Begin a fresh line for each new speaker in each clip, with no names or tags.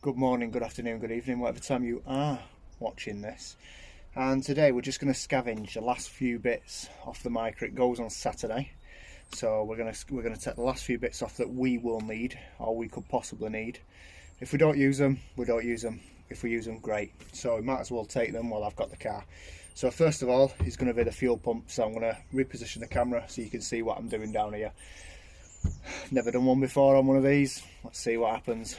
Good morning, good afternoon, good evening, whatever time you are watching this. And today we're just going to scavenge the last few bits off the micro. It goes on Saturday, so we're going to take the last few bits off that we will need, or we could possibly need. If we don't use them, we don't use them. If we use them, great. So we might as well take them while I've got the car. So first of all is going to be the fuel pump. So I'm going to reposition the camera so you can see what I'm doing down here. Never done one before on one of these. Let's see what happens.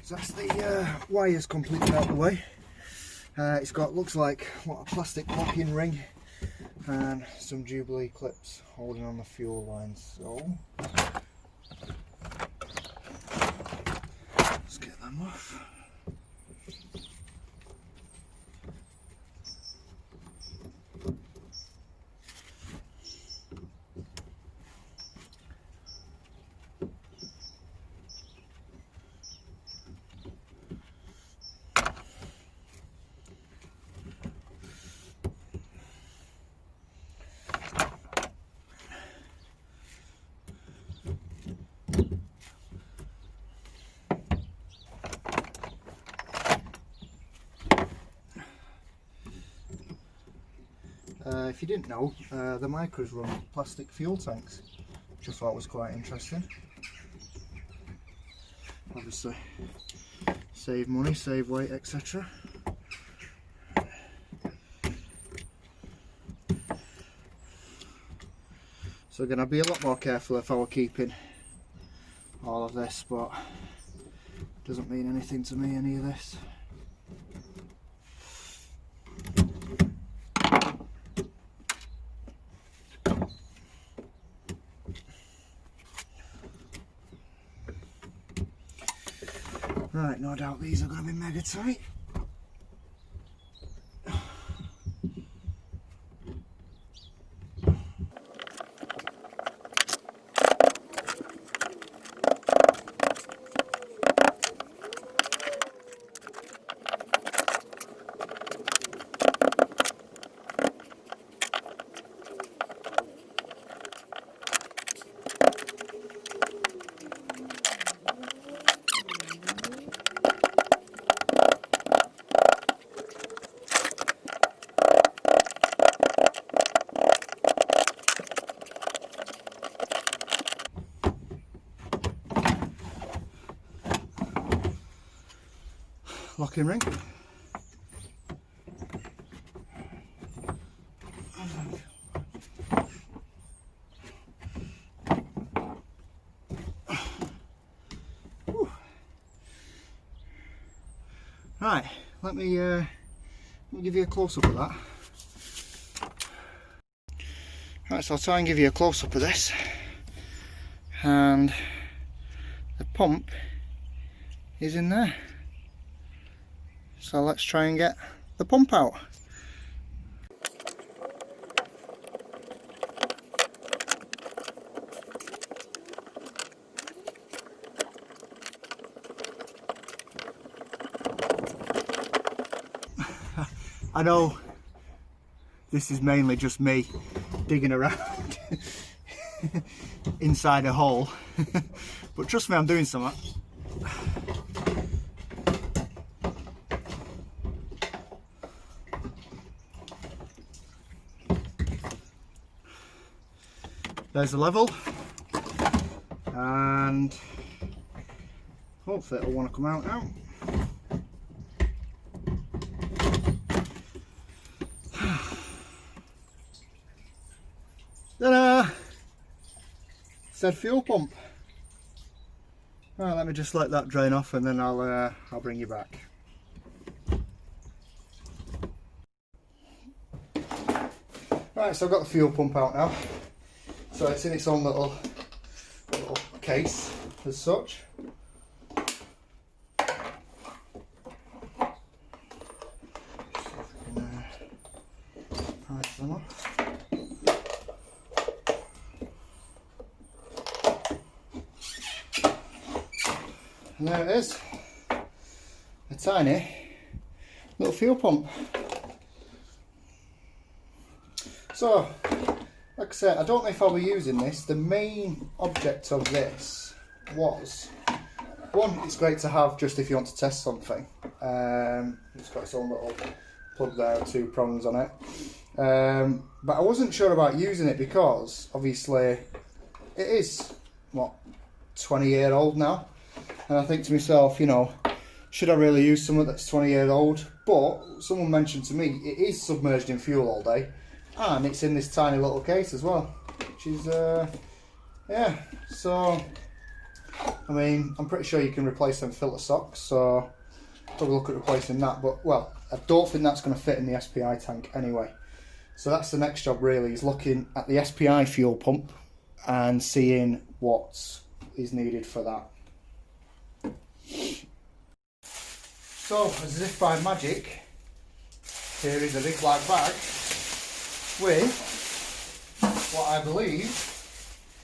So that's the wires completely out of the way. It's got, looks like, what, a plastic locking ring and some Jubilee clips holding on the fuel lines. So let's get them off. If you didn't know, the micros run plastic fuel tanks, which I thought was quite interesting. Obviously, save money, save weight, etc. So again, I'd be a lot more careful if I were keeping all of this, but it doesn't mean anything to me, any of this. Right, no doubt these are going to be mega tight. Locking ring. Right, let me give you a close-up of that. Right, so I'll try and give you a close-up of this. And the pump is in there. So let's try and get the pump out. I know this is mainly just me digging around inside a hole, but trust me, I'm doing something. There's the level, and hopefully it'll want to come out now. Nexted fuel pump. Right, let me just let that drain off and then I'll bring you back. Right, so I've got the fuel pump out now. So it's in its own little case as such. Price them off. And there it is, a tiny little fuel pump. So, like I said, I don't know if I'll be using this. The main object of this was, one, it's great to have just if you want to test something. It's got its own little plug there, 2 prongs on it. But I wasn't sure about using it because, obviously, it is, what, 20-year-old now? And I think to myself, you know, should I really use something that's 20 years old? But someone mentioned to me, it is submerged in fuel all day. And it's in this tiny little case as well, which is, yeah, so, I mean, I'm pretty sure you can replace them filter socks, so probably look at replacing that, but, well, I don't think that's going to fit in the SPI tank anyway. So that's the next job really, is looking at the SPI fuel pump and seeing what is needed for that. So, as if by magic, here is a big black bag with what I believe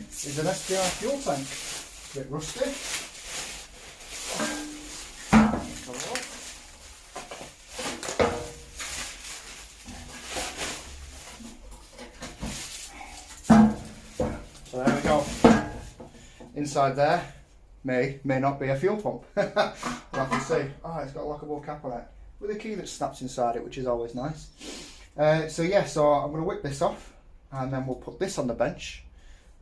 is an SPI fuel tank. A bit rusty. So there we go. Inside there may not be a fuel pump. We'll have to see. Oh, it's got a lockable cap on it with a key that snaps inside it, which is always nice. So yeah, so I'm going to whip this off and then we'll put this on the bench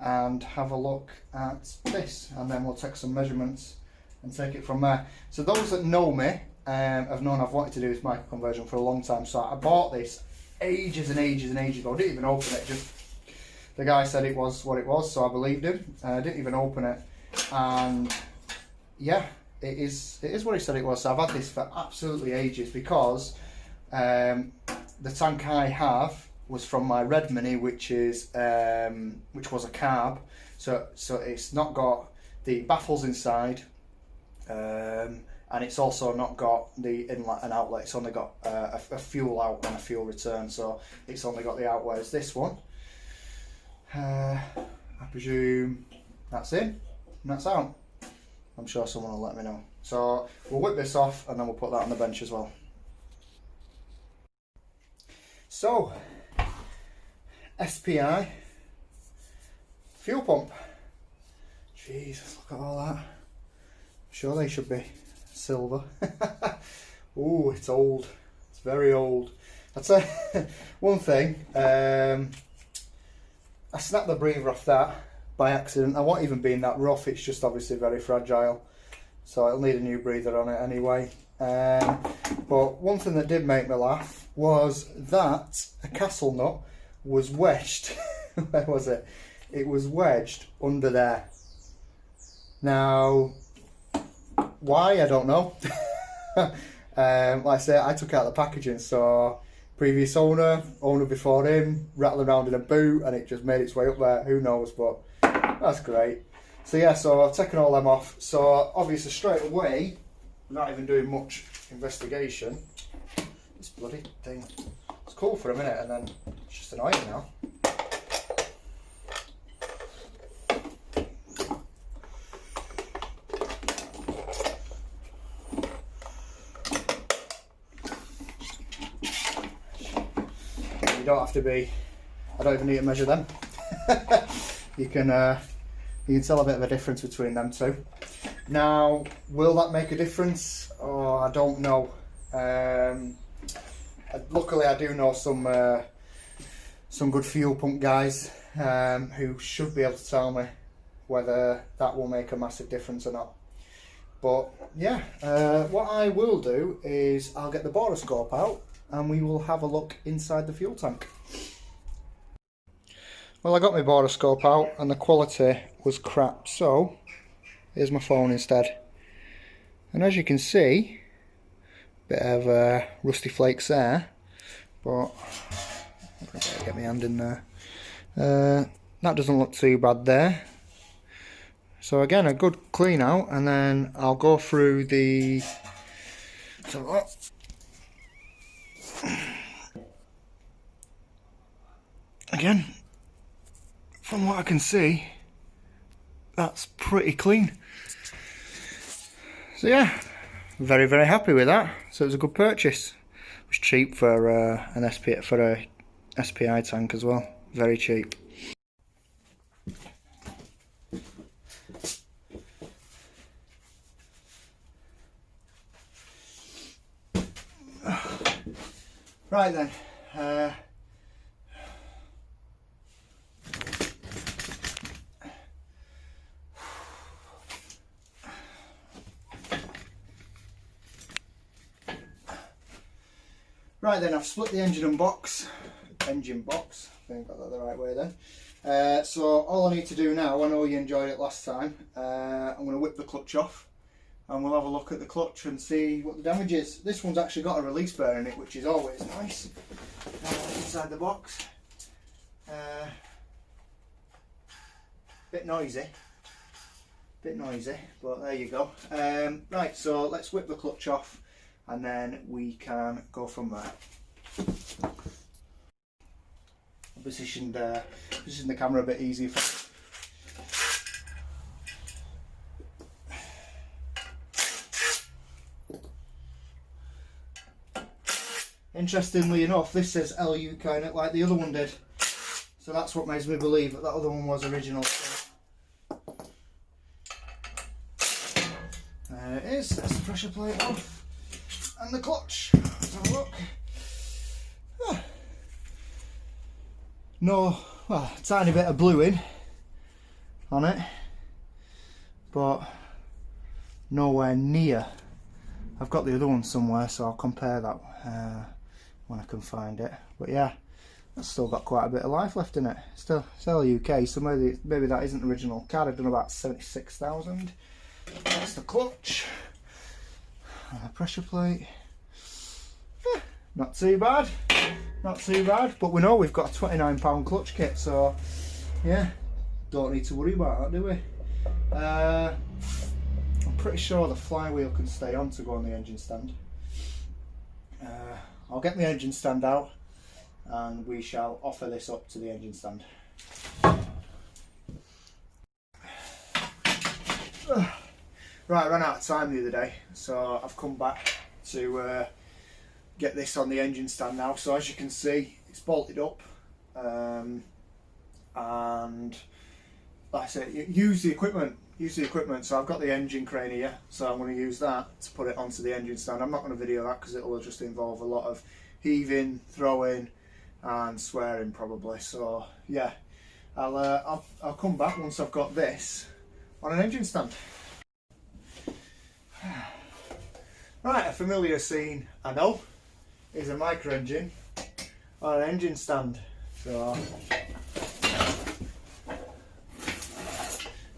and have a look at this, and then we'll take some measurements and take it from there. So those that know me have known I've wanted to do this micro conversion for a long time. So I bought this ages and ages and ages ago. I didn't even open it, just the guy said it was what it was, so I believed him. I didn't even open it, and yeah, it is what he said it was. So I've had this for absolutely ages because the tank I have was from my Red Mini, which was a carb, so it's not got the baffles inside, and it's also not got the inlet and outlet. It's only got a fuel out and a fuel return, so it's only got the out. Whereas this one, I presume that's in and that's out. I'm sure someone will let me know. So we'll whip this off and then we'll put that on the bench as well. So, SPI fuel pump. Jesus, look at all that. I'm sure they should be silver. Ooh, it's old. It's very old. I'd say one thing, I snapped the breather off that by accident. I won't even be in that rough, it's just obviously very fragile. So it'll need a new breather on it anyway. But one thing that did make me laugh was that a castle nut was wedged. Where was it? It was wedged under there. Now, why? I don't know. Like I say, I took out the packaging, so previous owner before him, rattling around in a boot, and it just made its way up there. Who knows? But that's great. So yeah, so I've taken all them off. So obviously straight away, not even doing much investigation, this bloody thing, it's cool for a minute and then it's just annoying now. You don't have to be, I don't even need to measure them. You can tell a bit of a difference between them two. Now, will that make a difference? Oh, I don't know. Luckily, I do know some good fuel pump guys who should be able to tell me whether that will make a massive difference or not. But yeah, what I will do is I'll get the Boroscope out and we will have a look inside the fuel tank. Well, I got my Boroscope out and the quality was crap, so here's my phone instead. And as you can see, bit of rusty flakes there, but I better get my hand in there. That doesn't look too bad there. So again, a good clean out, and then I'll go through the. So again, from what I can see, that's pretty clean. So yeah, very, very happy with that. So it was a good purchase. It was cheap for an SPI tank as well. Very cheap. Right then. Right then, I've split the engine box. I think I got that the right way then. So all I need to do now, I know you enjoyed it last time, I'm going to whip the clutch off and we'll have a look at the clutch and see what the damage is. This one's actually got a release bearing in it, which is always nice. Inside the box. Bit noisy, but there you go. Right, so let's whip the clutch off and then we can go from there. I positioned the camera a bit easier for. Interestingly enough, this says LUK in it like the other one did, so that's what makes me believe that other one was original. There it is. That's the pressure plate off, and the clutch. Let's have a look. No, well, a tiny bit of bluing on it, but nowhere near. I've got the other one somewhere, so I'll compare that when I can find it. But yeah, that's still got quite a bit of life left in it. Still UK, so maybe that isn't the original card. I've done about 76,000. That's the clutch and the pressure plate. Not too bad. Not too bad, but we know we've got a £29 clutch kit, so yeah, don't need to worry about that, do we? I'm pretty sure the flywheel can stay on to go on the engine stand. I'll get the engine stand out and we shall offer this up to the engine stand. Right, I ran out of time the other day, so I've come back to get this on the engine stand now. So as you can see, it's bolted up, and like I said, use the equipment. So I've got the engine crane here, so I'm going to use that to put it onto the engine stand. I'm not going to video that because it will just involve a lot of heaving, throwing and swearing probably. So yeah, I'll come back once I've got this on an engine stand. Right, a familiar scene, I know, is a micro engine on an engine stand. So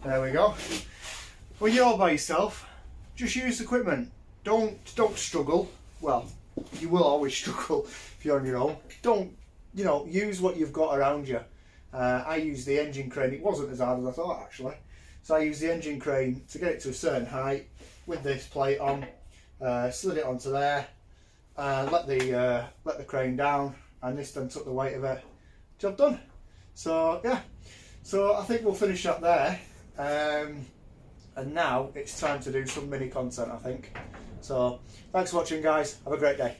there we go. When you're all by yourself, just use the equipment. Don't struggle. Well, you will always struggle if you're on your own. Don't, use what you've got around you. I used the engine crane. It wasn't as hard as I thought actually. So I used the engine crane to get it to a certain height with this plate on. Slid it onto there, let the crane down, and this then took the weight of it. Job done. So yeah, so I think we'll finish up there, and now it's time to do some mini content, I think. So thanks for watching, guys. Have a great day.